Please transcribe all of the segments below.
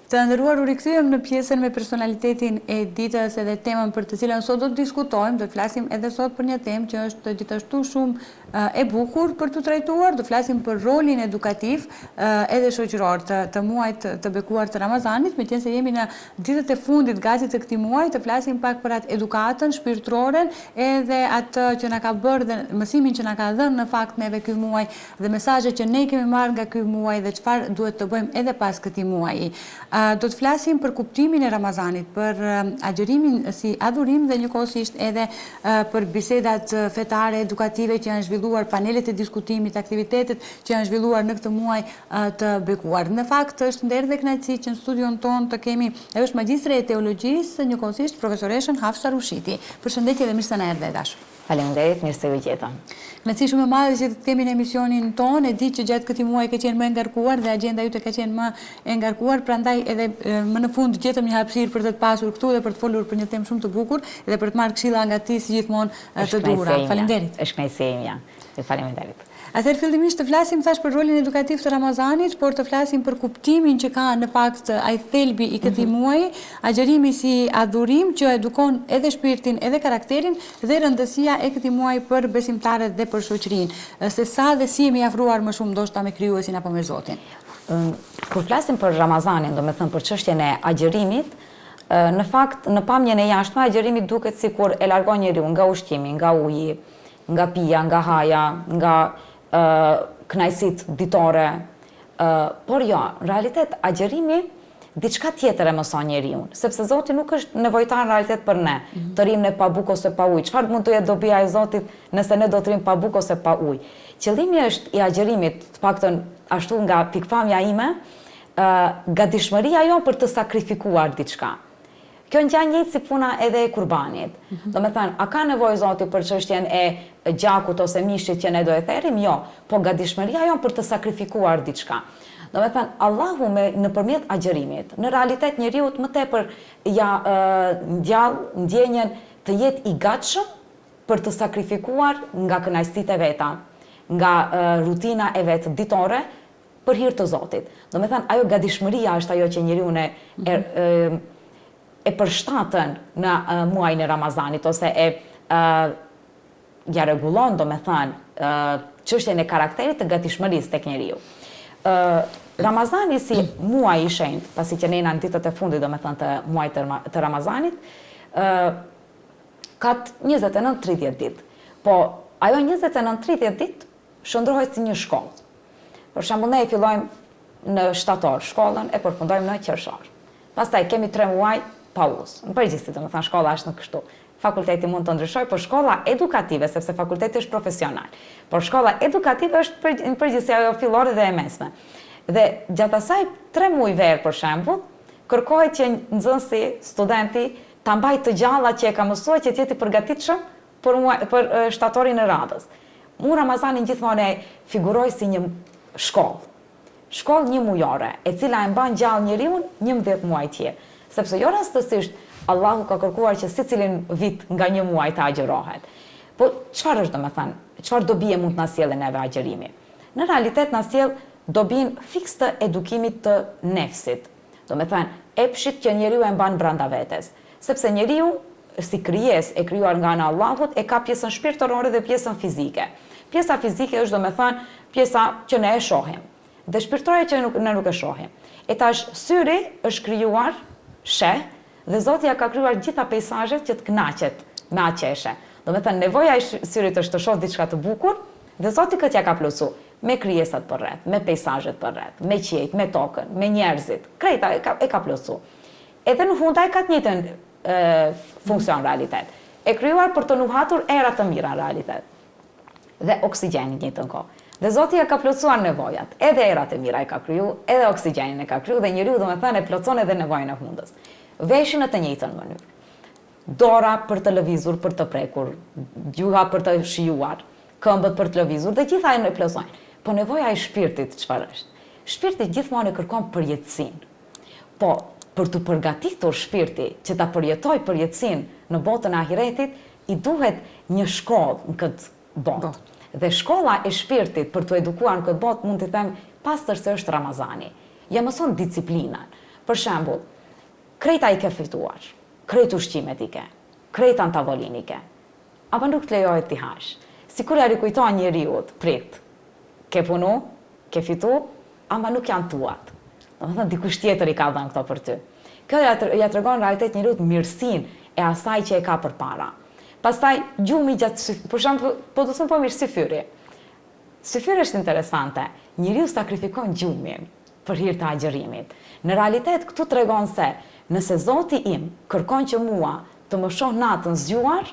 Të nderuar, u rikthyem në pjesën me personalitetin e ditës edhe temën për të cilën sot do të diskutojmë. Do të flasim edhe sot për një temë që është gjithashtu shumë e bukur për të trajtuar. Do flasim për rolin edukativ edhe shoqëror të muajit të bekuar të Ramazanit, meqense jemi në ditët e fundit gati të këtij muaji, të flasim pak për atë edukatën shpirtërore edhe atë që na ka bërë dhe mësimin që na ka dhënë në fakt neve ky muaj dhe mesazhet që ne kemi marrë nga ky muaj dhe çfarë duhet të bëjmë edhe pas këtij muaji. Do të flasim për kuptimin e Ramazanit, për agjërimin si adhurim dhe njëkohësisht edhe për bisedat fetare, edukative që janë zhvilluar, panelet e diskutimit, aktivitetet që janë zhvilluar në këtë muaj të bekuar. Në fakt është nder dhe kënaqësi që në studion tonë të kemi, ajo është magjistre e teologjisë, njëkohësisht profesoreshën Hafsa Rushiti. Përshëndetje dhe mirë se na erdhe dashur. Faleminderit, mirë se u gjetëm. Kënaqësi shumë e madhe që të kemi në emisionin tonë. E di që gjatë këtij muaji ka qenë më e ngarkuar dhe agjenda jote ka qenë më e ngarkuar, prandaj edhe më në fund gjetëm një hapësirë për të pasur këtu dhe për të folur për një temë shumë të bukur dhe për të marrë këshilla nga ti si gjithmonë të duhura. Faleminderit. Është kënaqësi ime. Faleminderit. Atëherë fillimisht të flasim thash për rolin edukativ të Ramazanit, por të flasim për kuptimin që ka në fakt ai thelbi i këtij muaji, agjërimi si adhurim që edukon edhe shpirtin, edhe karakterin dhe rëndësia e këtij muaji për besimtarët dhe për shoqërinë. Se sa dhe si jemi afruar më shumë ndoshta me krijuesin apo me Zotin. Kur flasim për Ramazanin, domethënë për çështjen e agjërimit, në fakt në pamjen e jashtme agjërimi duket sikur e largon njeriu nga ushqimi, nga uji, nga pija, nga haja, nga kënaqësit ditore, por jo, në realitet agjërimi diçka tjetër e mëson njeriu, sepse Zoti nuk është nevojtar në realitet për ne, të rrim ne pa bukë ose pa ujë. Çfarë mund të jetë dobia e Zotit nëse ne do të rrim pa bukë ose pa ujë? Qëllimi është i agjërimit, të paktën ashtu nga pikpamja ime, gatishmëria jo për të sakrifikuar diçka. Kjo ngjan njëjtë si puna edhe e kurbanit. Domethënë, a ka nevojë Zoti për çështjen e gjakut ose mishit që ne do e therrim? Jo, po gatishmëria jon për të sakrifikuar diçka. Domethënë, Allahu nëpërmjet agjërimit, në realitet njeriu më tepër ja ndjall ndjenjen të jetë i gatshëm për të sakrifikuar nga kënaqësitë e veta, nga rutina e vet ditore për hir të Zotit. Domethënë, ajo gatishmëria është ajo që njeriu e përshtatën në muajin e Ramazanit ose ja rregullon domethënë çështjen e karakterit të gatishmërisë tek njeriu. Ramazani si muaj i shenjtë, pasi që ne jena në ditët e fundit domethënë të muajit të Ramazanit, ka 29-30 ditë. Po ajo 29-30 ditë shndrohet si një shkollë. Për shembull, ne e fillojmë në shtator shkollën, e përfundojmë në qershor. Pastaj kemi 3 muaj pauzë. Në përgjithësi, domethënë shkolla është në kështu. Fakulteti mund të ndryshojë, por shkolla edukative, sepse fakulteti është profesional. Por shkolla edukative është në përgjithësi ajo fillore dhe e mesme. Dhe gjatë asaj 3 muaj verë, për shembull, kërkohet që nxënësi, studenti ta mbajë të gjalla që e ka mësuar që të jetë i përgatitshëm për shtatorin e radhës. Ramazanin gjithmonë e figuroj si një shkollë. Shkollë një mujore, e cila e mban gjallë njeriu 11 muaj tjerë. Sepse jo rastësisht Allahu ka kërkuar që secilin vit nga një muaj të agjërohet. Po çfarë është domethënë? Çfarë dobi mund të na sjellë neve agjërimi? Në realitet na sjell dobin fiks të edukimit të nefsit. Domethënë epshit që njeriu e mban brenda vetes. Sepse njeriu si krijesë e krijuar nga ana e Allahut e ka pjesën shpirtërore dhe pjesën fizike. Pjesa fizike është domethënë pjesa që ne e shohim dhe shpirtërore që ne nuk e shohim. E tash syri është krijuar sheh dhe Zoti ja ka krijuar gjitha peizazhet që të kënaqet me atë qeshe. Domethënë nevoja e syrit është të shohë diçka të bukur dhe Zoti këtë ja ka plotësuar me krijesat përreth, me peizazhet përreth, me qiejt, me tokën, me njerëzit. Krejta e ka plotësuar. Edhe në fund ai ka të njëjtën funksion realitet. E krijuar për të nuhatur era të mira në realitet. Dhe oksigjenin në njëjtën kohë. Dhe Zoti ja ka plotësuar nevojat. Edhe erat e mira e ka kriju, edhe oksigjenin e ka kriju dhe njeriu domethënë e plotëson edhe nevojën e hundës. Veshin në të njëjtën mënyrë. Dora për të lëvizur, për të prekur, gjuha për të shijuar, këmbët për të lëvizur dhe gjitha e plotësojnë. Po nevoja e shpirtit çfarë është? Shpirti gjithmonë e kërkon përjetësinë. Po për të përgatitur shpirti që ta përjetojë përjetësinë në botën e ahiretit, i duhet një shkollë në këtë botë. Dhe shkolla e shpirtit për të edukuar në këtë botë mund të them pastërsisht është Ramazani. Ja mëson disiplinën. Për shembull, krejta i ke fituar, krejt ushqimet i ke, krejta në tavolin i ke, apo nuk të lejohet t'i hash. Sikur ja rikujton njeriut, prit, ke punu, ke fitu, ama nuk janë tuat. Domethënë dikush tjetër i ka dhënë këto për ty. Kjo ja tregon realitet njeriut mirësinë e asaj që e ka përpara. Pastaj gjumi gjatë, për shembull, po të them po mirë syfyri. Syfyri është interesante. Njeriu sakrifikon gjumin për hir të agjërimit. Në realitet këtu tregon se nëse Zoti im kërkon që mua të më shoh natën zgjuar,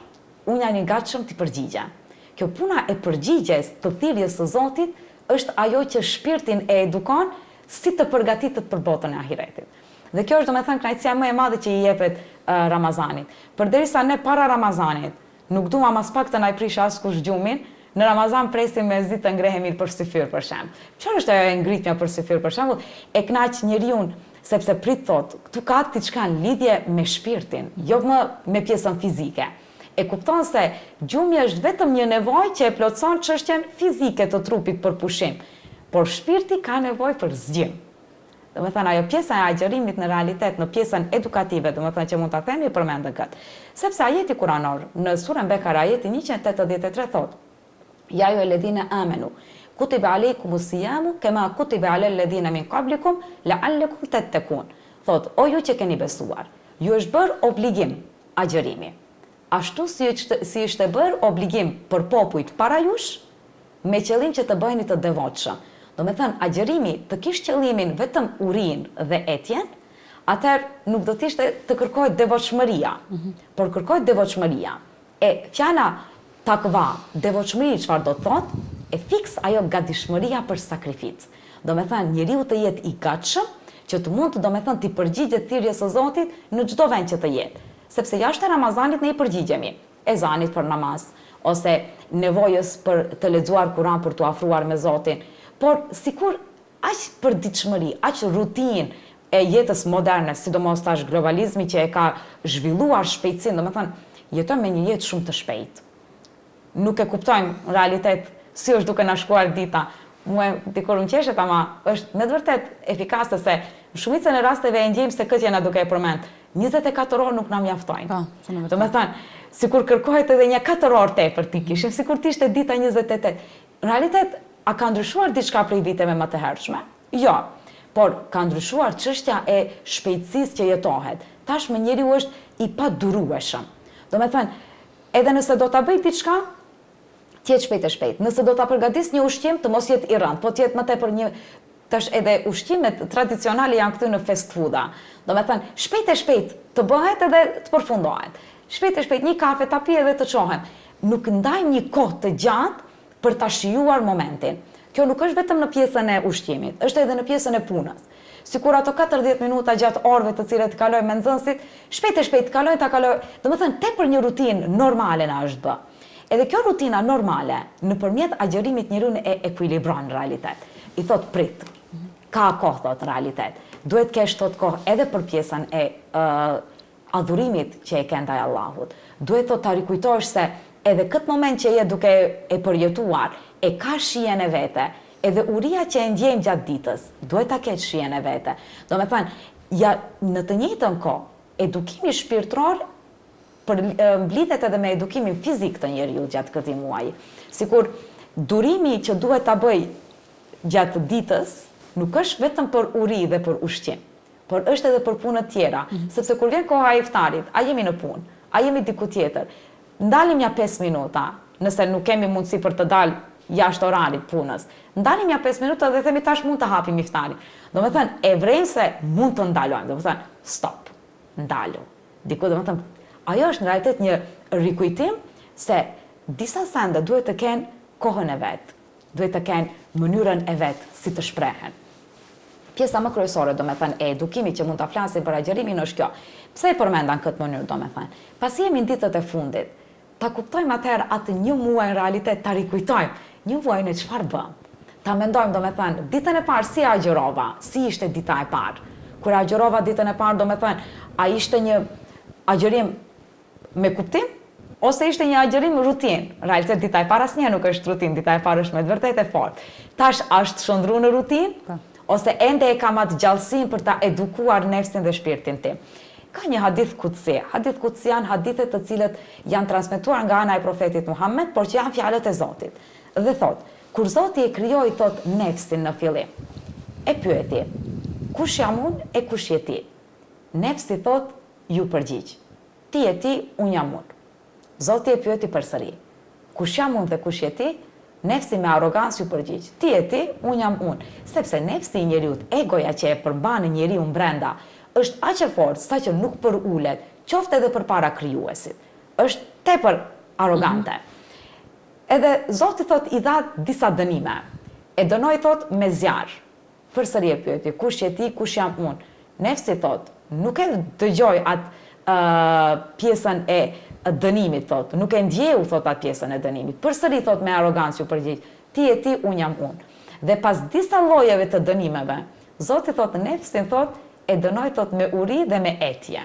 unë jam i gatshëm t'i përgjigjem. Kjo puna e përgjigjes të thirrjes së Zotit është ajo që shpirtin e edukon si të përgatitet për botën e ahiretit. Dhe kjo është domethënë kënaqësia më e madhe që i jepet Ramazanit. Përderisa ne para Ramazanit nuk duam as pak të na i prish askush gjumin, në Ramazan presim me zi të ngrehemi për syfyr për shemb. Çfarë është ajo e ngritja për syfyr për shembull? E kënaq njeriu sepse prit thot, këtu ka diçka në lidhje me shpirtin, jo më me pjesën fizike. E kupton se gjumi është vetëm një nevojë që e plotëson çështjen fizike të trupit për pushim, por shpirti ka nevojë për zgjim. Domethënë ajo pjesa e agjërimit në realitet, në pjesën edukative, domethënë që mund ta themi përmendën kët. Sepse ajeti kuranor në surën Bekara ajeti 183 thotë: Ja ju alladhina amanu kutiba alaykumus siyamu kama kutiba alal ladhina min qablikum la'allakum tattaqun. Thot, o ju që keni besuar, ju është bërë obligim agjërimi. Ashtu si është bërë obligim për popujt para jush, me qëllim që të bëheni të devotshëm. Domethënë agjërimi të kish qëllimin vetëm urinë dhe etjen, atëherë nuk do të ishte të kërkohet devotshmëria, por kërkohet devotshmëria. E fjala takva, devotshmëri çfarë do të thotë? E fiks ajo gatishmëria për sakrificë. Domethënë njeriu të jetë i gatshëm që të mund të domethënë të përgjigjet thirrjes së Zotit në çdo vend që të jetë. Sepse jashtë Ramazanit ne i përgjigjemi ezanit për namaz, ose nevojës për të lexuar Kur'an për t'u afruar me Zotin, por sikur aq përditshmëri, aq rutinë e jetës moderne, sidomos tash globalizmi që e ka zhvilluar shpejtësinë, domethënë jetojmë me një jetë shumë të shpejtë. Nuk e kuptojmë në realitet si është duke na shkuar dita. Mua dikur më qeshet, ama është me të vërtet efikase se në shumicën e rasteve e ndjejmë se këtë jena duke e përmend. 24 orë nuk na mjaftojnë. Domethënë, sikur kërkohet edhe një 4 orë tepër ti kishim, sikur të ishte dita 28. Në realitet, a ka ndryshuar diçka prej viteve më të hershme? Jo. Por ka ndryshuar çështja e shpejtësisë që jetohet. Tashmë njeriu është i padurueshëm. Domethënë, edhe nëse do ta bëj diçka, të jetë shpejt e shpejt. Nëse do ta përgatis një ushqim, të mos jetë i rënd, po të jetë më tepër një tash edhe ushqimet tradicionale janë këtu në fast fooda. Domethënë, shpejt e shpejt të bëhet edhe të përfundohet. Shpejt e shpejt një kafe ta pi edhe të çohem. Nuk ndajmë një kohë të gjatë për ta shijuar momentin. Kjo nuk është vetëm në pjesën e ushqimit, është edhe në pjesën e punës. Sikur ato 40 minuta gjatë orëve të cilat i kaloj me nxënësit, shpejt e shpejt kaloj ta kaloj. Domethënë, tepër një rutinë normale na është bë. Edhe kjo rutina normale, nëpërmjet agjerimit njeriu e ekuilibron në realitet. I thot prit, ka kohë thot në realitet. Duhet kesh thot kohë edhe për pjesën e adhurimit që e ke ndaj Allahut. Duhet thot ta rikujtosh se edhe këtë moment që je duke e përjetuar, e ka shijen e vete, edhe uria që e ndjejmë gjatë ditës, duhet ta kesh shijen e vete. Domethënë, ja në të njëjtën kohë, edukimi shpirtëror mblidhet edhe me edukimin fizik të njeriu gjatë këtij muaji. Sikur durimi që duhet ta bëj gjatë ditës nuk është vetëm për uri dhe për ushqim, por është edhe për punë të tjera, sepse kur vjen koha e iftarit, a jemi në punë, a jemi diku tjetër. Ndalim ja 5 minuta, nëse nuk kemi mundësi për të dalë jashtë orarit punës. Ndalim ja 5 minuta dhe themi tash mund të hapim iftarin. Domethënë, e vrejmë se mund të ndalojmë, domethënë, stop, ndalu. Diku domethënë ajo është në realitet një rikujtim se disa sende duhet të kenë kohën e vetë, duhet të kenë mënyrën e vetë si të shprehen. Pjesa më kryesore, domethënë, e edukimit që mund ta flasim për agjërimin është kjo. Pse e përmenda në këtë mënyrë, domethënë? Pasi jemi në ditët e fundit, ta kuptojmë atëherë atë një muaj në realitet, ta rikujtojmë, një muaj në çfarë bëm. Ta mendojmë, domethënë, ditën e parë si agjërova, si ishte dita e parë. Kur agjërova ditën e parë, domethënë, a ishte një agjërim me kuptim, ose ishte një agjërim rutinë. Në realitet dita e parë asnjëherë nuk është rutinë, dita e parë është me të vërtetë e fortë. Tash a është shndruar në rutinë, ose ende e kam atë gjallësinë për ta edukuar nefsin dhe shpirtin tim. Ka një hadith kutsi. Hadith kutsi janë hadithet të cilët janë transmetuar nga ana e profetit Muhammed, por që janë fjalët e Zotit. Dhe thot, kur Zoti e krijoi thot nefsin në fillim, e pyeti, kush jam unë e kush je ti? Nefsi thot, ju përgjigj. Ti je ti, unë jam unë. Zoti e pyeti përsëri. Kush jam unë dhe kush je ti? Nefsi me arrogancë ju përgjigj. Ti je ti, unë jam unë. Sepse nefsi i njeriut, egoja që e përmban njeriu brenda, është aq e fortë sa që nuk përulet, qoftë edhe përpara krijuesit. Është tepër arrogante. Edhe Zoti thot i dha disa dënime. E dënoi thot me zjarr. Përsëri e pyeti, kush je ti, kush jam unë? Nefsi thot, nuk e dëgjoj atë pjesën e dënimit thot, nuk e ndjeu thot atë pjesën e dënimit. Përsëri thot me arrogancë ju përgjigj, ti je ti, unë jam unë. Dhe pas disa llojeve të dënimeve, Zoti thot nefsin thot e dënoi thot me uri dhe me etje.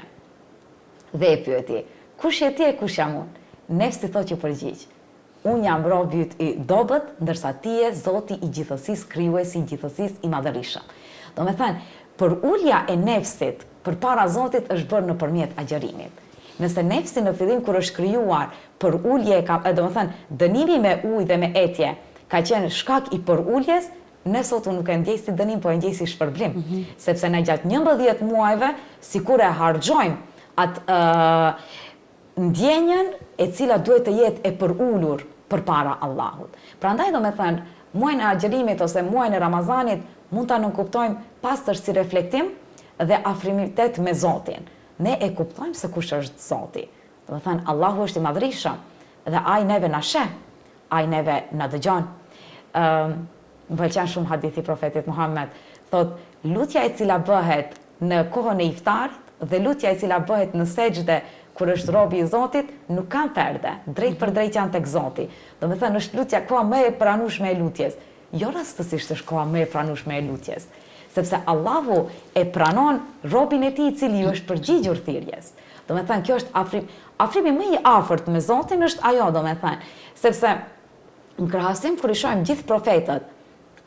Dhe e pyeti, kush je ti e kush jam unë? Nefsi thot ju përgjigj, unë jam robi i dobët, ndërsa ti je Zoti i gjithësisë, krijuesi i gjithësisë i madhërisëm. Do me thënë, për ulja e nefsit përpara Zotit është bërë nëpërmjet agjerimit. Nëse nefsi në fillim kur është krijuar për ulje, do me thënë, dënimi me ujë dhe me etje ka qenë shkak i përuljes, ne sot nuk e ndjej si dënim, po e ndjej si shpërblim. Sepse ne gjatë 11 muajve, sikur e harxojmë atë ndjenjen e cila duhet të jetë e përullur përpara Allahut. Prandaj do me thënë, muajin e agjerimit ose muajin e Ramazanit mund ta nënkuptojmë pastër si reflektim dhe afrimitet me Zotin. Ne e kuptojmë se kush është Zoti. Do me thënë, Allahu është i madhërisëm dhe ai neve na sheh, ai neve na dëgjon. Më pëlqen shumë hadithi profetit Muhammed, thot, lutja e cila bëhet në kohën e iftarit dhe lutja e cila bëhet në sejdë kur është robi i Zotit, nuk kanë perde, drejt për drejt janë tek Zoti. Do me thënë, është lutja koha më e pranueshme e lutjes. Jo rastësisht është koha më e pranueshme e lutjes, sepse Allahu e pranon robin e tij i cili ju është përgjigjur thirrjes. Do me thënë, kjo është afrimi më i afërt me Zotin është ajo, do me thënë, sepse në krahasim kur i shohim gjithë profetët,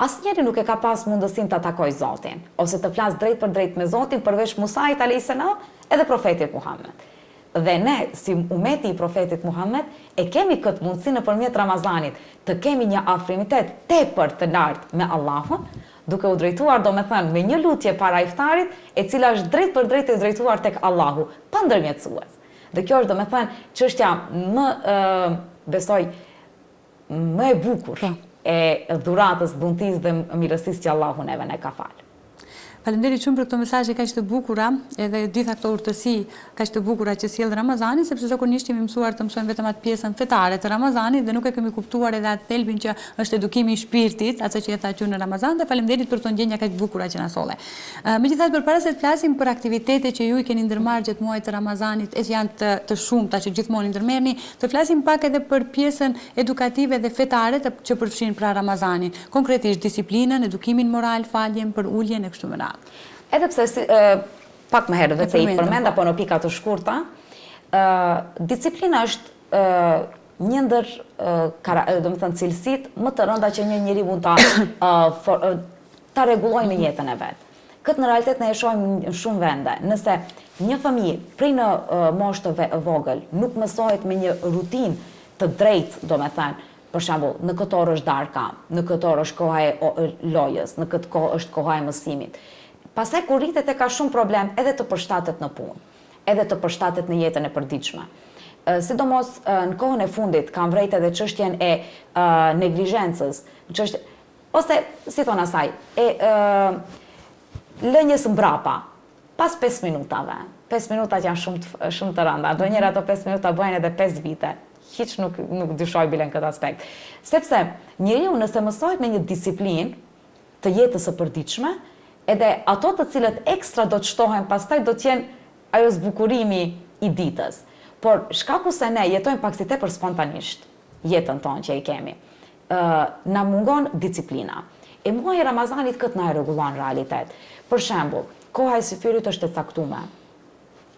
asnjëri nuk e ka pas mundësinë ta takojë Zotin, ose të flas drejt për drejt me Zotin përveç Musait alayhis salam edhe profetit Muhammed. Dhe ne, si umeti i profetit Muhammed, e kemi këtë mundësi nëpërmjet Ramazanit, të kemi një afrimitet tepër të lartë me Allahun, duke u drejtuar, do me thënë, me një lutje para iftarit, e cila është drejt për drejt e drejtuar tek Allahu, pa ndërmjetësues. Dhe kjo është, do me thënë, çështja më, besoj, më e bukur e dhuratës, dhuntisë dhe mirësisë që Allahu neve ne ka falë. Faleminderit shumë për këto mesazhe kaq të bukura, edhe gjitha këto urtësi kaq të bukura që sjell Ramazani, sepse zakonisht jemi mësuar të mësojmë vetëm atë pjesën fetare të Ramazanit dhe nuk e kemi kuptuar edhe atë thelbin që është edukimi i shpirtit, atë që e tha që në Ramazan, dhe faleminderit për këto ndjenja kaq të bukura që na solle. Megjithatë, përpara se të flasim për aktivitetet që ju i keni ndërmarrë gjatë muajit të Ramazanit, e që janë të shumta që gjithmonë i ndërmerrni, të flasim pak edhe për pjesën edukative dhe fetare që përfshin pra Ramazanin, konkretisht disiplinën, edukimin moral, faljen, për uljen e kështu me radhë. Edhe pse pak më herët vetë i përmend apo në pika të shkurta, disiplina është një ndër domethënë cilësitë më të rënda që një njeri mund ta rregullojë në jetën e vet. Këtë në realitet ne e shohim në shumë vende. Nëse një fëmijë prej në moshë të vogël nuk mësohet me një rutinë të drejtë, domethënë, për shembull, në këtë orë është darka, në këtë orë është koha e lojës, në këtë kohë është koha e mësimit. Pastaj kur rritet e ka shumë problem edhe të përshtatet në punë, edhe të përshtatet në jetën e përditshme. Sidomos në kohën e fundit kam vrejt edhe çështjen e neglizhencës, ose si thon asaj, lënjes mbrapa, pas 5 minutave. 5 minutat janë shumë të rënda. Ndonjëherë ato 5 minuta bëjnë edhe 5 vite. Hiç nuk dyshoj bile në këtë aspekt. Sepse njeriu nëse mësohet me një disiplinë të jetës së përditshme, edhe ato të cilët ekstra do të shtohen pastaj do të jenë ajo zbukurimi i ditës. Por shkaku se ne jetojmë pak si tepër spontanisht jetën tonë që i kemi, na mungon disiplina. E muaji i Ramazanit këtë na e rregullon realitet. Për shembull, koha e syfyrit është e caktuar.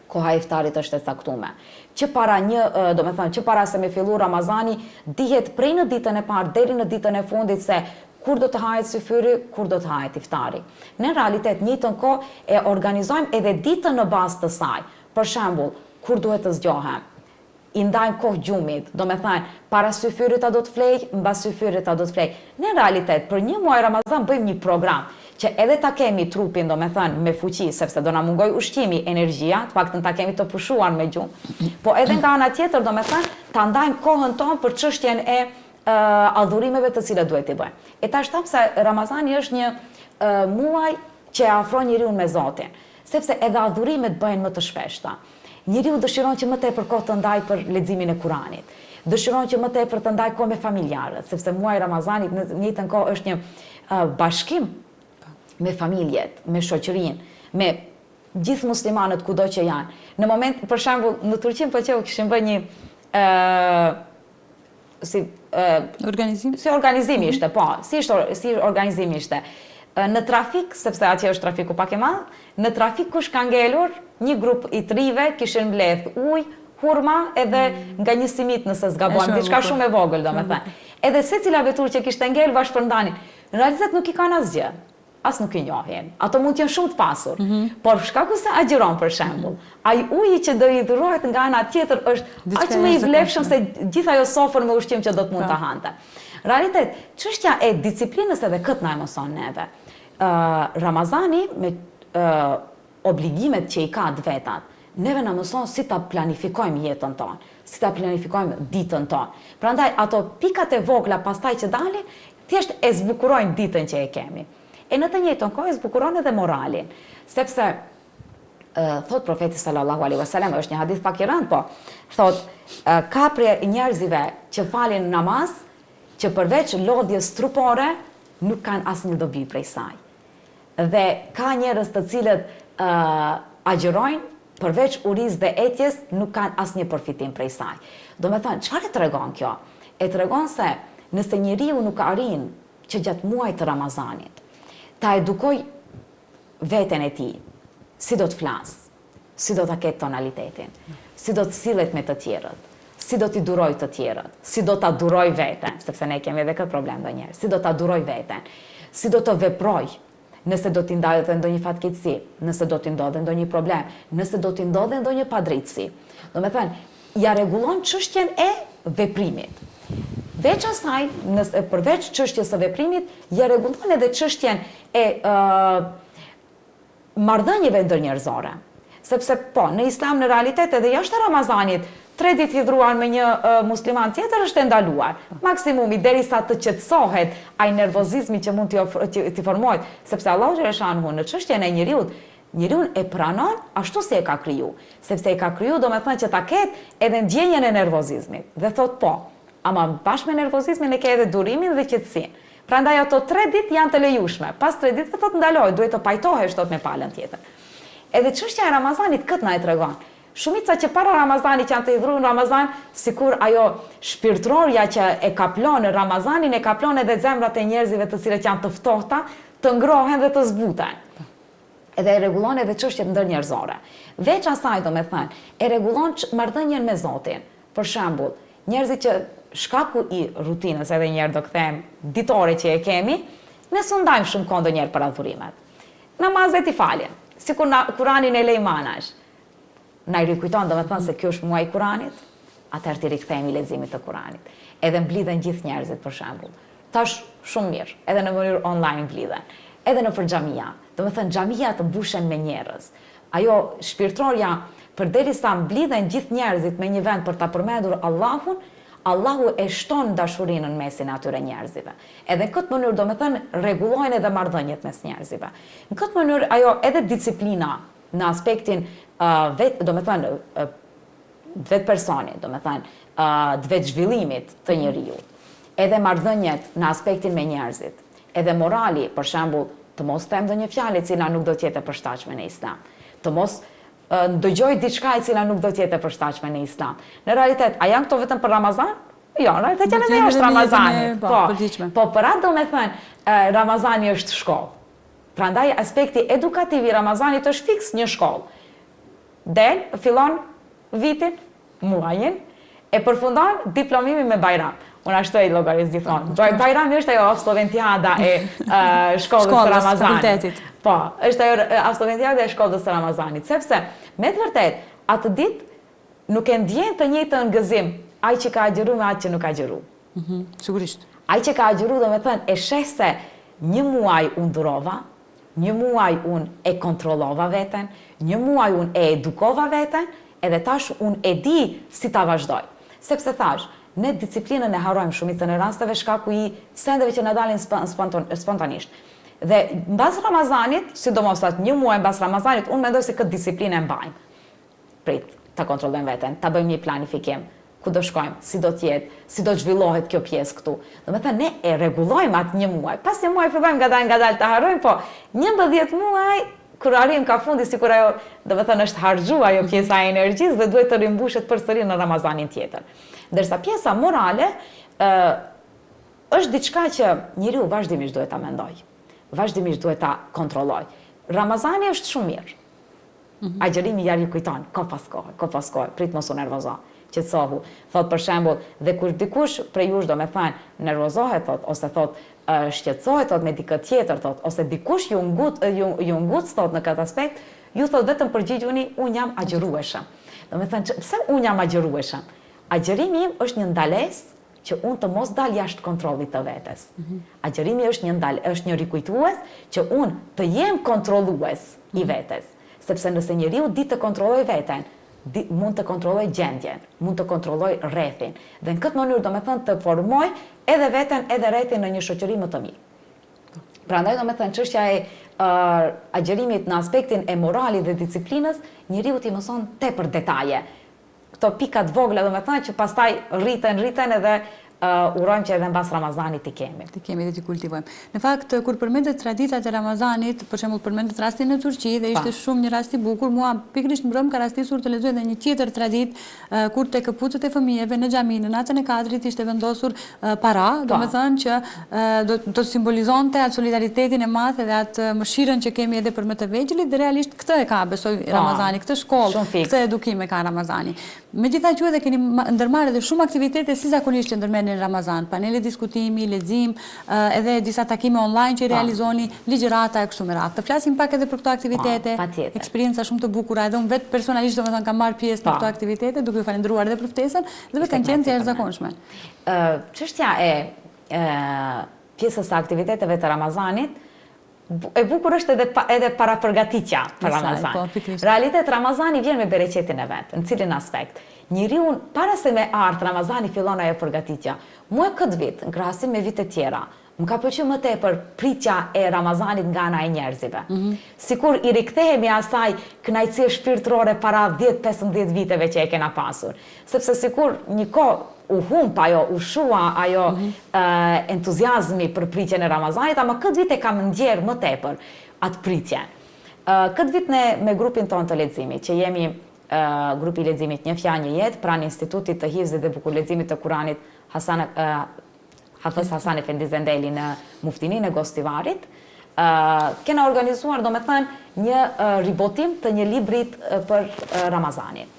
Koha e iftarit është e caktuar. Që para se me fillu Ramazani, dihet prej në ditën e parë deri në ditën e fundit se kur do të hahet syfyri, kur do të hahet iftari. Në realitet, njëjtën kohë e organizojmë edhe ditën në bazë të saj. Për shembull, kur duhet të zgjohem, i ndajmë kohë gjumit, do me thënë, para syfyrit a do të flej, mbas syfyrit a do të flej. Në realitet, për një muaj Ramazan bëjmë një program, që edhe ta kemi trupin, do me thënë, me fuqi, sepse do na mungoj ushqimi, energjia, të paktën ta kemi të pushuar me gjumë, po edhe nga ana tjetër, do me thënë, ta ndajmë kohën tonë për çështjen e adhurimeve të cilat duhet t'i bëjmë. E ta shtam se Ramazani është një muaj që e afron njeriu me Zotin, sepse edhe adhurimet bëhen më të shpeshta. Njeriu dëshiron që më tepër kohë të ndaj për leximin e Kuranit. Dëshiron që më tepër të ndaj kohë me familjarët, sepse muaji Ramazanit në njëjtën kohë është një bashkim me familjet, me shoqërinë, me gjithë muslimanët kudo që janë. Në moment, për shembull, në Turqi kishim bërë një organizimi ishte, po, si organizimi ishte. Në trafik, sepse atje është trafiku pak e madh, në trafik kush ka ngelur, një grup i trive kishin mbledh ujë, hurma edhe nga një simit nëse zgabuan, diçka shumë e vogël domethënë. Edhe secila vetur që kishte ngel bashkëpërndanin. Në realitet nuk i kanë asgjë. As nuk i njohin. Ato mund të jenë shumë të pasur, por shkaku se agjiron për shembull, ai uji që do i dhurohet nga ana tjetër është aq më i vlefshëm se gjithë ajo sofër me ushqim që do të mund ta hante. Në realitet, çështja e disiplinës edhe këtë na e mëson neve. Ramazani me obligimet që i ka të vetat, neve na mëson si ta planifikojmë jetën tonë, si ta planifikojmë ditën tonë. Prandaj ato pikat e vogla pastaj që dalin, thjesht e zbukurojnë ditën që e kemi. E në të njëjtën kohë e zbukuron edhe moralin, sepse thot profeti sallallahu alaihi wasallam, është një hadith pak i rënd, po thot ka prej njerëzive që falin namaz, që përveç lodhjes trupore nuk kanë asnjë dobi prej saj. Dhe ka njerëz të cilët agjërojnë, përveç urisë dhe etjes, nuk kanë asnjë përfitim prej saj. Do me thënë, çfarë tregon kjo? E tregon se nëse njeriu nuk arrin që gjatë muajit të Ramazanit ta edukoj veten e tij, si do të flas, si do ta ketë tonalitetin, si do të sillet me të tjerët, si do t'i duroj të tjerët, si do t'a duroj veten, sepse ne kemi edhe këtë problem ndonjëherë, si do t'a duroj veten, si do të veproj, nëse do t'i ndahet ndonjë fatkeqësi, nëse do t'i ndodhe ndonjë problem, nëse do t'i ndodhe ndonjë padrejtësi. Do me thënë, ja rregullon çështjen e veprimit. Veç asaj, përveç çështjes së veprimit, ja rregullon edhe çështjen e marrëdhënieve ndërnjerëzore. Sepse po, në Islam në realitet edhe jashtë Ramazanit, 3 ditë hidhruar me një musliman tjetër është e ndaluar. Maksimumi derisa të qetësohet ai nervozizmi që mund t'i formohet, sepse Allahu xhaleshanhu në çështjen e njeriu e pranon ashtu si e ka kriju, sepse e ka kriju do me thënë që ta ketë edhe ndjenjen e nervozizmit. Dhe thot po, ama bashkë me nervozizmin e ke edhe durimin dhe qetësinë. Prandaj ato 3 ditë janë të lejushme. Pas 3 ditëve thot ndalohet, duhet të pajtohesh thot me palën tjetër. Edhe çështja e Ramazanit këtë na e tregon. Shumica që para Ramazanit që janë të hidhruar në Ramazan, sikur ajo shpirtërorja që e kaplon në Ramazanin, e kaplon edhe zemrat e njerëzive të cilët janë të ftohta, të ngrohen dhe të zbuten. Edhe e rregullon edhe çështjet ndërnjerëzore. Veç asaj do me thënë, e rregullon marrëdhënien me Zotin. Për shembull, njerëzit që shkaku i rutinës, edhe njerë do kthehem ditore që e kemi, ne s'u ndajmë shumë kohë ndonjëherë për adhurimet. Namazet i falin, sikur Kuranin e lej manash. Na i rikujton do me thënë se kjo është muaji i Kuranit, atëherë ti rikthehemi leximit të Kuranit. Edhe mblidhen gjithë njerëzit për shembull. Tash shumë mirë, edhe në mënyrë online mblidhen, edhe nëpër xhamia. Do me thënë xhamia të mbushen me njerëz. Ajo shpirtërorja përderisa mblidhen gjithë njerëzit me një vend për ta përmendur Allahun, Allahu e shton dashurinë në mesin e atyre njerëzive. Edhe në këtë mënyrë do me thënë rregullojnë edhe marrëdhëniet mes njerëzive. Në këtë mënyrë ajo edhe disiplina në aspektin do me thënë vet personit, do me thënë vet zhvillimit të njeriu. Edhe marrëdhëniet në aspektin me njerëzit. Edhe morali, për shembull, të mos them ndonjë fjalë e cila nuk do të jetë e përshtatshme në Islam. Të mos ndëgjoj diçka e cila nuk do të jetë e përshtatshme në Islam. Në realitet, a janë këto vetëm për Ramazan? Jo, në realitet janë edhe jashtë Ramazanit. Po, për atë do me thënë, Ramazani është shkollë. Prandaj aspekti edukativ i Ramazanit është fiks një shkollë. Del, fillon vitin, muajin, e përfundon diplomimi me Bajram. Unë ashtu e llogaris gjithmonë. Bajrami është ajo absolventiada e shkollës së Ramazanit. Po, është ajo absolventiada e shkollës së Ramazanit, sepse me të vërtet atë ditë nuk e ndjen të njëjtën gëzim ai që ka agjëruar me atë që nuk ka agjëruar. Sigurisht. Ai që ka agjëruar domethënë e sheh se një muaj unë durova, një muaj unë e kontrollova veten, një muaj unë e edukova veten, edhe tash unë e di si ta vazhdoj. Sepse thash, ne disiplinën e harrojmë shumicën e rasteve shkaku i sendeve që na dalin spontanisht. Dhe mbas Ramazanit, sidomos atë një muaj mbas Ramazanit, unë mendoj se këtë disiplinë e mbajmë. Prit, ta kontrollojmë veten, ta bëjmë një planifikim. Ku do shkojmë, si do t'jetë, si do zhvillohet kjo pjesë këtu. Domethënë ne e rregullojmë atë një muaj. Pas një muaj fillojmë ngadalë ta harrojmë, po 11 muaj kur arrim ka fundi sikur ajo, domethënë është harxhuar ajo pjesa e energjisë dhe duhet të rimbushet përsëri në Ramazanin tjetër. Ndërsa pjesa morale është diçka që njeriu vazhdimisht duhet ta mendoj. Vazhdimisht duhet ta kontrolloj. Ramazani është shumë mirë. Agjërimi ja kujton, ko pas kohë, prit mos u nervozo. Qetësohu. Thot për shembull, dhe kur dikush prej jush do me thënë nervozohet thot, ose thot shqetësohet thot me dikë tjetër thot, ose dikush ju nguc thot në këtë aspekt, ju thot vetëm përgjigjuni unë jam agjërueshëm. Do me thënë pse unë jam agjërueshëm? Agjërimi im është një ndalesë që unë të mos dal jashtë kontrollit të vetes. Agjërimi është një rikujtues që unë të jem kontrollues i vetes, sepse nëse njeriu di të kontrolloj veten, mund të kontrolloj gjendjen, mund të kontrolloj rrethin. Dhe në këtë mënyrë do me thënë të formoj edhe veten edhe rrethin në një shoqëri më të mirë. Prandaj do me thënë çështja e agjërimit në aspektin e moralit dhe disiplinës, njeriu t'i mëson tepër detaje. Këto pikat vogla do me thënë që pastaj rriten edhe urojmë që edhe mbas Ramazanit t'i kemi. T'i kemi dhe t'i kultivojmë. Në fakt, kur përmendet traditat e Ramazanit, për shembull përmendet rastin në Turqi dhe ishte shumë një rast i bukur, mua pikërisht mbrëm ka rastisur të lexoj edhe një tjetër traditë kur te këpucët e fëmijëve në xhami në natën e Kadrit ishte vendosur para, domethënë që do të simbolizonte atë solidaritetin e madh dhe atë mëshirën që kemi edhe për më të vegjëlit dhe realisht këtë e ka besoj Ramazani, këtë shkollë, këtë edukim e ka Ramazani. Megjithatë edhe keni ndërmarrë edhe shumë aktivitete si zakonisht që ndërmerrni në Ramazan, panele diskutimi, lexim, edhe disa takime online që realizoni, ligjërata e kështu me radhë. Të flasim pak edhe për këto aktivitete, eksperienca shumë të bukura, edhe unë vetë personalisht domethënë kam marrë pjesë në këto aktivitete, duke ju falendëruar edhe për ftesën, dhe kanë qenë të jashtëzakonshme. Çështja e pjesës së aktiviteteve të Ramazanit e bukur është edhe para përgatitja për Ramazan. Realitet Ramazani vjen me bereqetin e vet, në cilin aspekt. Njeriu para se me ardh Ramazani fillon ajo përgatitja. Mua këtë vit, në krahasim me vite tjera, më ka pëlqyer më tepër pritja e Ramazanit nga ana e njerëzve. Sikur i rikthehemi asaj kënaqësie shpirtërore para 10-15 viteve që e kena pasur. Sepse sikur një kohë u humb ajo, u shua ajo entuziazmi për pritjen e Ramazanit, ama këtë vit e kam ndjerë më tepër atë pritjen. Këtë vit ne me grupin tonë të leximit, që jemi grupi i leximit Një Fjalë Një Jetë, pranë Institutit të Hifzit dhe Bukurleximit të Kuranit Hafez Hasan Efendi Zendeli në Muftininë e Gostivarit, kena organizuar domethënë një ribotim të një librit për Ramazanin.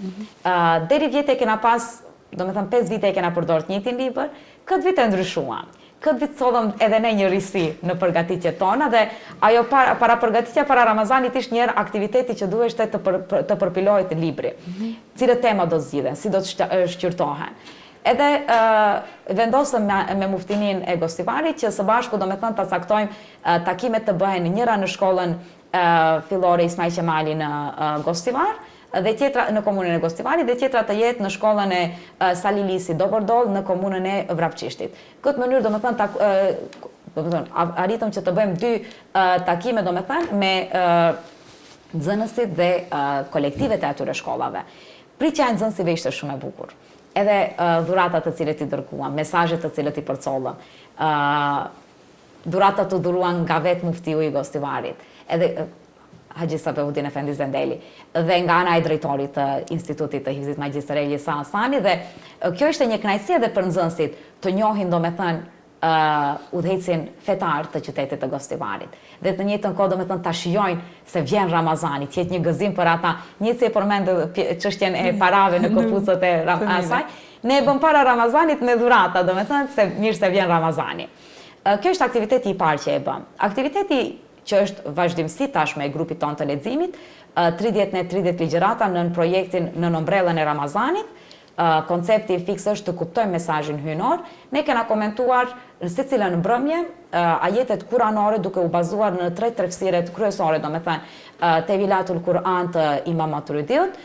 Deri vjet e kena pas, domethënë 5 vite e kena përdorur njëjtin libër, këtë vit e ndryshuam. Këtë vit sollëm edhe ne një risi në përgatitjet tona dhe ajo para përgatitja para Ramazanit ishte një aktiviteti që duheshte të përpilohet libri. Cilët tema do zgjidhen, si do të shqyrtohen. Edhe vendosëm me Muftininë e Gostivarit që së bashku domethënë ta caktojmë takimet të bëhen njëra në shkollën fillore Ismail Qemali në Gostivar, dhe tjetra në komunën e Gostivarit dhe tjetra të jetë në shkollën e Salilisi Dobordol në komunën e Vrapçishtit. Këtë mënyrë domethënë arritëm që të bëjmë 2 takime domethënë me nxënësit dhe kolektivet e atyre shkollave. Pritja e nxënësve ishte shumë e bukur. Edhe dhuratat të cilët i dërguam, mesazhet të cilët i përcollëm, dhuratat të dhuruan nga vetë muftiu i Gostivarit. Edhe Haxhi Sabehuddin Efendi Zendeli dhe nga ana e drejtorit të Institutit të Hifzit Magjistër Elisa Hasani dhe kjo ishte një kënaqësi edhe për nxënësit të njohin domethënë udhëhecin fetar të qytetit të Gostivarit. Dhe të njëjtën kohë domethënë ta shijojnë se vjen Ramazani, të jetë një gëzim për ata, njësi e përmend çështjen e parave në këpucët e asaj. ne e bëm para Ramazanit me dhurata, do me thënë se mirë se vjen Ramazani. Kjo është aktiviteti i parë që e bëm. Aktiviteti që është vazhdimsi tashme e grupit tonë të leximit, 30 ligjërata në projektin në ombrellën e Ramazanit. Koncepti i fiks është të kuptojmë mesazhin hyjnor. Ne kena komentuar në secilën mbrëmje ajetet kuranore duke u bazuar në 3 tefsiret kryesore, domethënë Tevilatul Kur'an të Imam Maturidiut,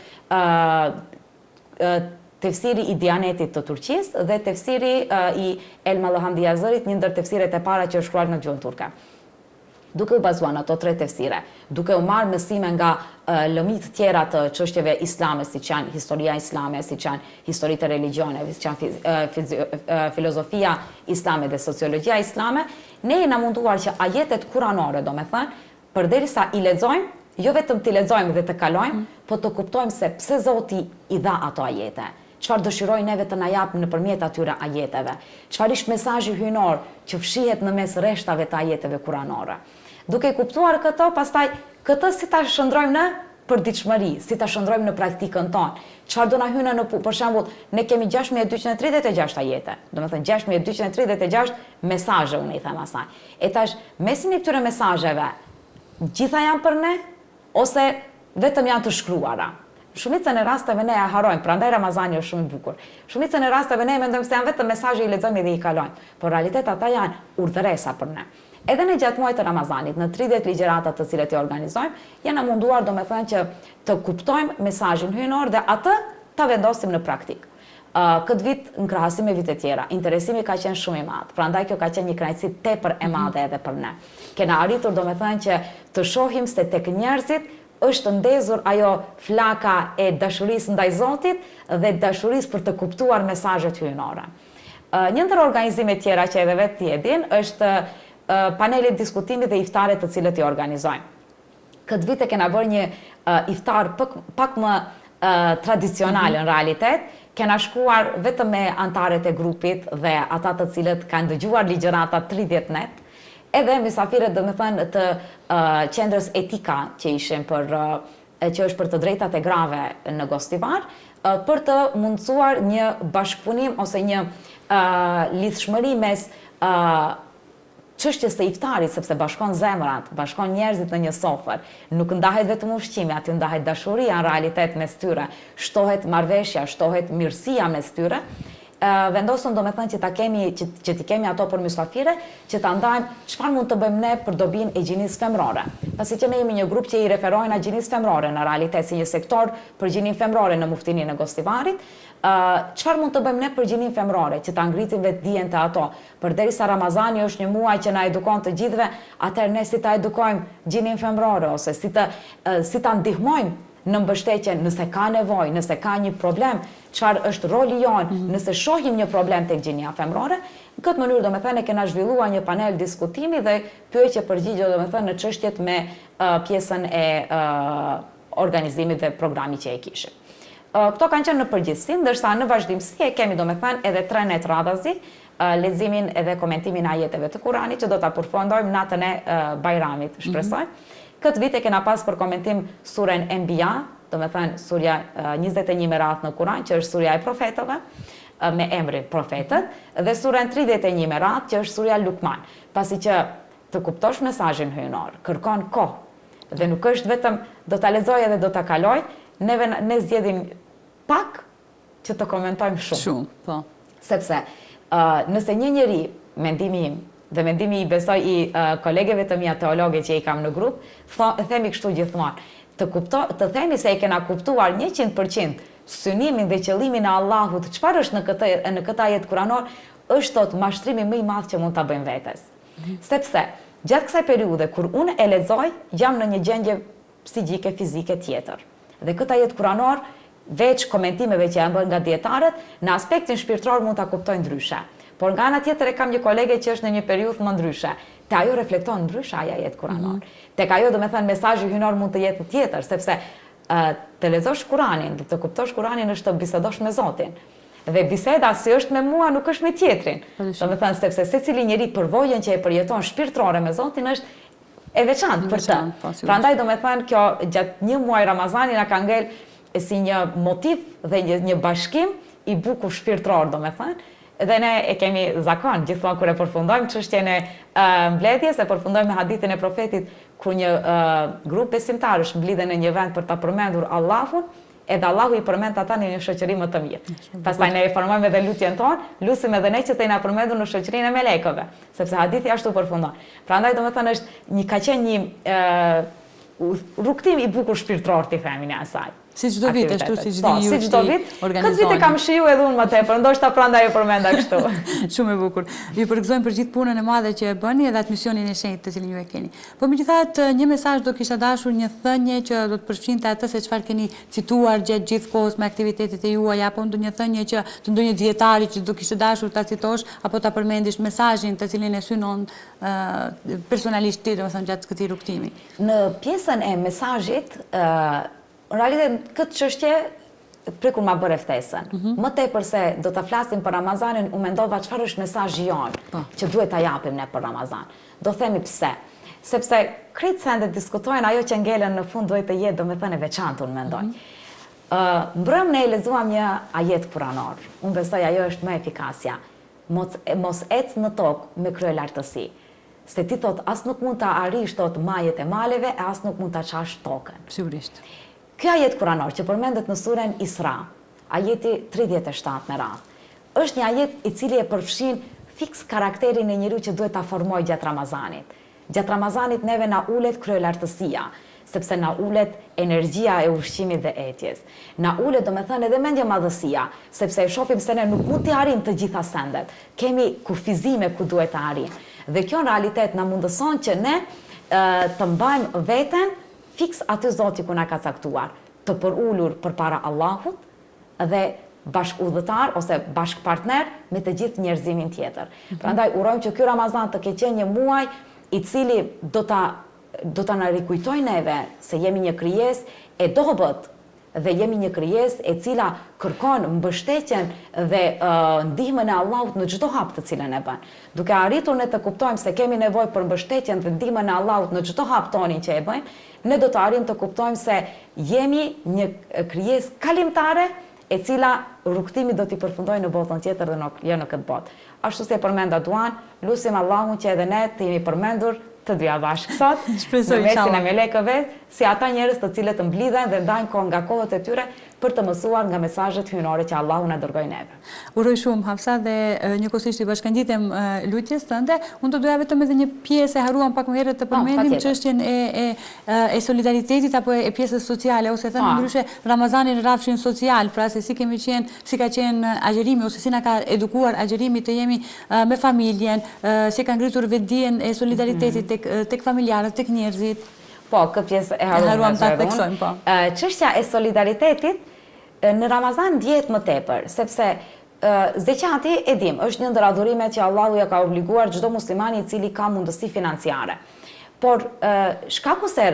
tefsiri i Dianetit të Turqisë dhe tefsiri i El Malhamdi Azërit, një ndër tefsiret e para që është shkruar në gjuhën turke. Duke u bazuar në ato 3 tefsire, duke u marrë mësime nga lëmit tjera të çështjeve islame, siç janë historia islame, siç janë historitë e religioneve, siç janë filozofia islame dhe sociologjia islame, ne jena munduar që ajetet kuranore, domethënë, përderisa i lexojmë, jo vetëm t'i lexojmë dhe të kalojmë, po të kuptojmë se pse Zoti i dha ato ajete. Çfarë dëshiroj neve të na jap nëpërmjet atyre ajeteve? Çfarë është mesazhi hyjnor që fshihet në mes rreshtave të ajeteve kuranore? Duke kuptuar këto, pastaj këtë si ta shndrojmë në përditshmëri, si ta shndrojmë në praktikën tonë. Çfarë do na hyjnë në për shembull, ne kemi 6236 ajete. Domethënë 6236 mesazhe, unë i them asaj. E tash, mesin e këtyre mesazheve, gjitha janë për ne ose vetëm janë të shkruara? Shumicën e rasteve ne e harrojmë, prandaj Ramazani është shumë i bukur. Shumicën e rasteve ne mendojmë se janë vetëm mesazhe, i lexojmë dhe i kalojmë, por realitet ata janë urdhëresa për ne. Edhe në gjatë muajit të Ramazanit, në 30 ligjëratat të cilat i organizojmë, jena munduar domethënë që të kuptojmë mesazhin hyjnor dhe atë ta vendosim në praktik. Këtë vit, në krahasim me vitet tjera, interesimi ka qenë shumë i madh. Prandaj kjo ka qenë një kënaqësi tepër e madhe edhe për ne. Kena arritur domethënë që të shohim se tek njerëzit është ndezur ajo flaka e dashurisë ndaj Zotit dhe dashurisë për të kuptuar mesazhet hyjnore. Një ndër organizimet tjera që edhe vetë ti e din është panelet diskutimi dhe iftaret të cilët i organizojmë. Këtë vit e kena bërë një iftar pak më tradicional në realitet, kena shkuar vetëm me antarët e grupit dhe ata të cilët kanë dëgjuar ligjërata 30 net, edhe mysafirët domethënë të qendrës etika që ishin që është për të drejtat e grave në Gostivar, për të mundësuar një bashkëpunim ose një lidhshmëri mes çështjes së iftarit, sepse bashkon zemrat, bashkon njerëzit në një sofër. Nuk ndahet vetëm ushqimi, aty ndahet dashuria në realitet mes tyre, shtohet marrëveshja, shtohet mirësia mes tyre. Vendosëm domethënë që t'i kemi ato për mysafire, që ta ndajmë çfarë mund të bëjmë ne për dobinë e gjinisë femrore. Pasi që ne jemi një grup që i referojnë gjinisë femrore në realitet si një sektor për gjininë femrore në muftininë e Gostivarit, çfarë mund të bëjmë ne për gjininë femrore, që ta ngritim vetë dijen të ato. Përderisa Ramazani është një muaj që na edukon të gjithëve, atëherë ne si ta edukojmë gjininë femrore ose si ta ndihmojmë në mbështetje nëse ka nevojë, nëse ka një problem, çfarë është roli jonë, nëse shohim një problem tek gjinia femrore. Në këtë mënyrë domethënë ne kena zhvilluar një panel diskutimi dhe pyetje përgjigje domethënë në çështjet me pjesën e organizimit dhe programit që e kishim. Këto kanë qenë në përgjithësi, ndërsa në vazhdimsi e kemi domethënë edhe 3 net radhazi, leximin edhe komentimin e ajeteve të Kuranit që do ta përfundojmë natën e Bajramit, shpresoj. Këtë vit e kena pas për komentim surën Enbiya, domethënë surja 21 me radhë në Kur'an, që është surja e profetëve, me emrin profetët, dhe surën 31 me radhë, që është surja Lukman. Pasi që të kuptosh mesazhin hyjnor, kërkon kohë dhe nuk është vetëm do ta lexoj edhe do ta kaloj, ne zgjedhim pak që të komentojmë shumë. Shumë, po. Sepse nëse një njeri, mendimi im, dhe mendimi i besoj i kolegeve të mia teologe që i kam në grup, themi kështu gjithmonë, të themi se e kena kuptuar 100% synimin dhe qëllimin e Allahut, çfarë është në këtë ajet kuranor, është thot mashtrimi më i madh që mund ta bëjmë vetes. Sepse gjatë kësaj periudhe kur unë e lexoj, jam në një gjendje psiqike, fizike tjetër. Dhe këtë ajet kuranor, veç komentimeve që janë bërë nga dietarët, në aspektin shpirtëror mund ta kuptoj ndryshe. Por nga ana tjetër e kam një kolege që është në një periudhë më ndryshe. Te ajo reflekton ndryshe ai ajet kuranor. Tek ajo domethënë mesazhi hyjnor mund të jetë tjetër, sepse të lexosh Kuranin, të kuptosh Kuranin është të bisedosh me Zotin. Dhe biseda si është me mua nuk është me tjetrin. Domethënë sepse secili njeri përvojën që e përjeton shpirtërore me Zotin është e veçantë për të. Prandaj domethënë kjo gjatë një muaj Ramazani na ka ngel si një motiv dhe një bashkim i bukur shpirtëror, domethënë, dhe ne e kemi zakon gjithmonë kur e përfundojmë çështjen e mbledhjes, e përfundojmë me hadithin e profetit kur një grup besimtarësh mblidhen në një vend për ta përmendur Allahun, edhe Allahu i përmend ata në një shoqëri më të mirë. Pastaj ne e formojmë edhe lutjen tonë, lutim edhe ne që të na përmendur në shoqërinë e melekëve, sepse hadithi ashtu përfundon. Prandaj domethënë ka qenë një rrugtim i bukur shpirtëror, ti themi ne asaj. Si çdo vit, ashtu si çdo ju. Si çdo vit. Këtë vit e kam shiju edhe unë më tepër, ndoshta prandaj e përmenda kështu. Shumë e bukur. Ju përgëzojmë për gjithë punën e madhe që e bëni edhe atë misionin e shenjtë të cilin ju e keni. Po megjithatë, një mesazh do kisha dashur, një thënie që do të përfshinte atë se çfarë keni cituar gjatë gjithë kohës me aktivitetet e juaja, apo ndonjë thënie që të ndonjë dietari që do kishte dashur ta citosh apo ta përmendish mesazhin të cilin e synon personalisht ti, domethënë gjatë këtij rrugtimi. Në pjesën e mesazhit, në realitet, këtë çështje prikur ma bërë ftesën. Më tepër se do ta flasim për Ramazanin, u mendova çfarë është mesazhi jonë që duhet ta japim ne për Ramazan. Do themi pse. Sepse krejt sendet diskutojnë ajo që ngelen në fund duhet të jetë domethënë e veçantë, unë mendoj. Mbrëm ne lexuam një ajet kuranor. Unë besoj ajo është më efikasja. Mos ec në tokë me krye lartësi. Se ti thot as nuk mund ta arrish tot majet e maleve, e as nuk mund ta çash tokën. Sigurisht. Ky ajet kuranor që përmendet në suren Isra, ajeti 37 në radhë, është një ajet i cili e përfshin fiks karakterin e njeriu që duhet ta formojë gjatë Ramazanit. Gjatë Ramazanit neve na ulet kryelartësia, sepse na ulet energjia e ushqimit dhe etjes. Na ulet domethënë edhe mendja madhësia, sepse e shohim se ne nuk mund t'i arrijmë të gjitha sendet. Kemi kufizime ku duhet të arrijmë. Dhe kjo në realitet na mundëson që ne të mbajmë veten fiks aty Zoti ku na ka caktuar, të përullur përpara Allahut dhe bashkëudhëtar ose bashkëpartner me të gjithë njerëzimin tjetër. Prandaj urojmë që ky Ramazan të ketë qenë një muaj i cili do ta na rikujtoj neve se jemi një krijesë e dobët dhe jemi një krijesë e cila kërkon mbështetjen dhe ndihmën e Allahut në çdo hap të cilën e bën. Duke arritur ne të kuptojmë se kemi nevojë për mbështetjen dhe ndihmën e Allahut në çdo hap tonin që e bëjmë, ne do të arrijmë të kuptojmë se jemi një krijesë kalimtare e cila rrugtimi do t'i përfundojë në botën tjetër dhe jo në këtë botë. Ashtu si e përmenda Duan, lutim Allahun që edhe ne të jemi përmendur të dyja bashkë sot, në mesin e melekëve, si ata njerëz të cilët të mblidhen dhe ndajnë kohë nga kohët e tyre për të mësuar nga mesazhet hyjnore që Allahu na dërgoi neve. Uroj shumë Hafsa dhe njëkohësisht i bashkangjitem lutjes tënde. Unë do doja vetëm edhe një pjesë e haruam pak më herët të përmendim çështjen e solidaritetit apo e pjesës sociale, ose thënë ndryshe Ramazani në rrafshin social, pra se si ka qenë agjerimi ose si na ka edukuar agjerimi të jemi me familjen, si ka ngritur vetdijen e solidaritetit tek familjarët, tek njerëzit. Po, këtë pjesë e haruam ta theksojmë, po. Çështja e solidaritetit në Ramazan ndihet më tepër, sepse zeqati e dim, është një ndër adhurimet që Allahu ja ka obliguar çdo muslimani i cili ka mundësi financiare. Por shkaku se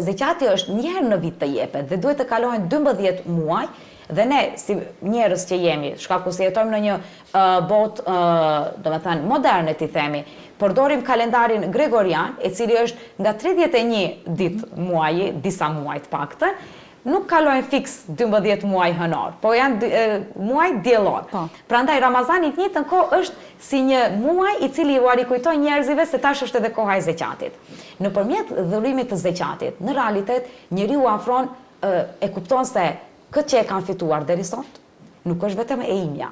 zeqati është një herë në vit të jepet dhe duhet të kalojnë 12 muaj, dhe ne si njerëz që jemi, shkaku se jetojmë në një botë, domethënë moderne ti themi, përdorim kalendarin gregorian, e cili është nga 31 ditë muaji, disa muaj të paktën, nuk kalojnë fiks 12 muaj hënor, po janë muaj diellor. Prandaj Ramazani të njëjtën kohë është si një muaj i cili u rikujton njerëzive se tash është edhe koha e zeqatit. Nëpërmjet dhurimit të zeqatit, në realitet njeriu afron e kupton se këtë që e kanë fituar deri sot nuk është vetëm e imja.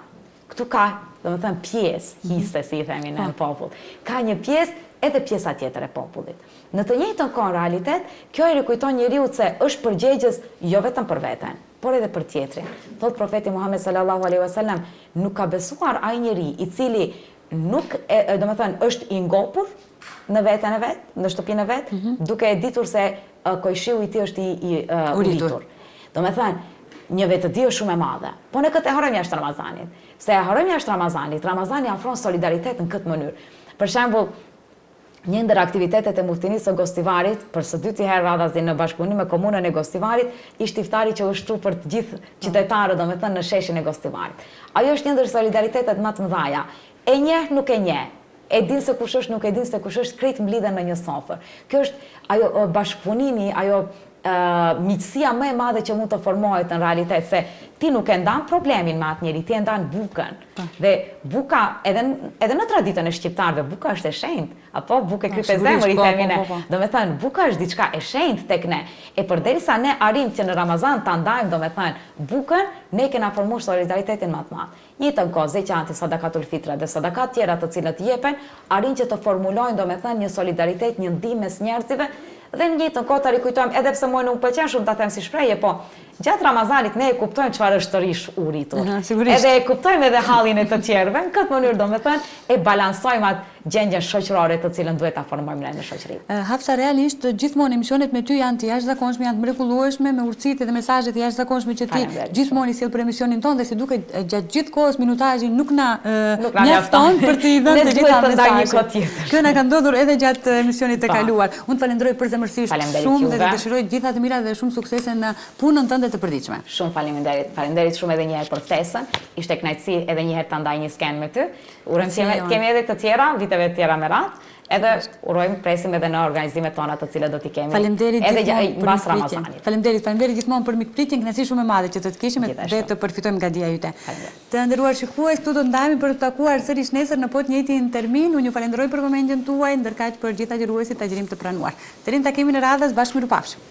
Këtu ka, domethënë, pjesë histe, si i themi në popull. Ka një pjesë edhe pjesa tjetër e popullit. Në të njëjtën kohë, realitet, kjo i rikujton njeriu se është përgjegjës jo vetëm për veten, por edhe për tjetrin. Thot profeti Muhammed sallallahu alaihi wasallam, nuk ka besuar ai njeri i cili nuk domethënë është i ngopur në veten e vet, në shtëpinë e vet, duke e ditur se kojshiu i tij është i uritur. Domethënë, një vetëdi është shumë e madhe. Po ne këtë e harrojmë jashtë Ramazanit. Se e harrojmë jashtë Ramazanit, Ramazani afron solidaritet në këtë mënyrë. Për shembull, një ndër aktivitetet e muftinisë së Gostivarit, për së dyti herë radhazi në bashkëpunim me komunën e Gostivarit, ishte iftari që u shtru për të gjithë qytetarët, domethënë në sheshin e Gostivarit. Ajo është një ndër solidaritetet më të mëdha. E njeh, nuk e njeh. E din se kush është, nuk e din se kush është, krejt mblidhen në një sofër. Kjo është ajo bashkëpunimi, ajo miqësia më e madhe që mund të formohet në realitet, se ti nuk e ndan problemin me atë njeri, ti e ndan bukën. Dhe buka, edhe në traditën e shqiptarëve, buka është e shenjtë, apo buke krype zemër i themin e. Do me thënë, buka është diçka e shenjtë tek ne. E përderisa ne arrim që në Ramazan ta ndajmë, do me thënë, bukën, ne kena formuar solidaritetin më të madh. Njëtën kohë, zeqanti, sadakatul fitra dhe sadakat tjera të cilët jepen, arrin që të formulojnë, do me thënë, një solidaritet, një ndihmë mes njerëzve, dhe në njëtën kohë të rikujtojmë, edhe pse mua nuk pëlqen shumë ta them si shprehje, po gjatë Ramazanit ne e kuptojmë çfarë është të rish u rritur. Edhe e kuptojmë edhe hallin e të tjerëve, në këtë mënyrë domethënë e balansojmë atë gjendjen shoqërore të cilën duhet ta formojmë në shoqëri. Hafsa, realisht gjithmonë emisionet me ty janë të jashtëzakonshme, janë të mrekullueshme, me urtësitë dhe mesazhet e jashtëzakonshme që ti gjithmonë i sjell për emisionin tonë, dhe si duket gjatë gjithë kohës minutazhi nuk na mjafton për të i dhënë të gjitha mesazhet. Kjo na ka ndodhur edhe gjatë emisionit të kaluar. Unë falenderoj përzemërsisht shumë dhe dëshiroj gjitha të mira dhe shumë suksese në punën tënde të përditshme. Shumë faleminderit. Faleminderit shumë edhe një herë për ftesën. Ishte kënaqësi edhe një herë ta ndaj një sken me ty. Urojmë që kemi edhe të tjera, viteve të tjera me radhë. Edhe urojmë presim edhe në organizimet tona të cilat do t'i kemi. Faleminderit edhe pas Ramazanit. Faleminderit gjithmonë për mikpritjen, kënaqësi shumë e madhe që të kishim dhe të përfitojmë nga dia jote. Të nderuar shikues, këtu do ndajemi për të takuar sërish nesër në po të njëjtin termin. Unë ju falenderoj për vëmendjen tuaj, ndërkaq për gjithë agjëruesit, agjërim të pranuar. Deri në takimin e radhës, bashkë mirupafshim.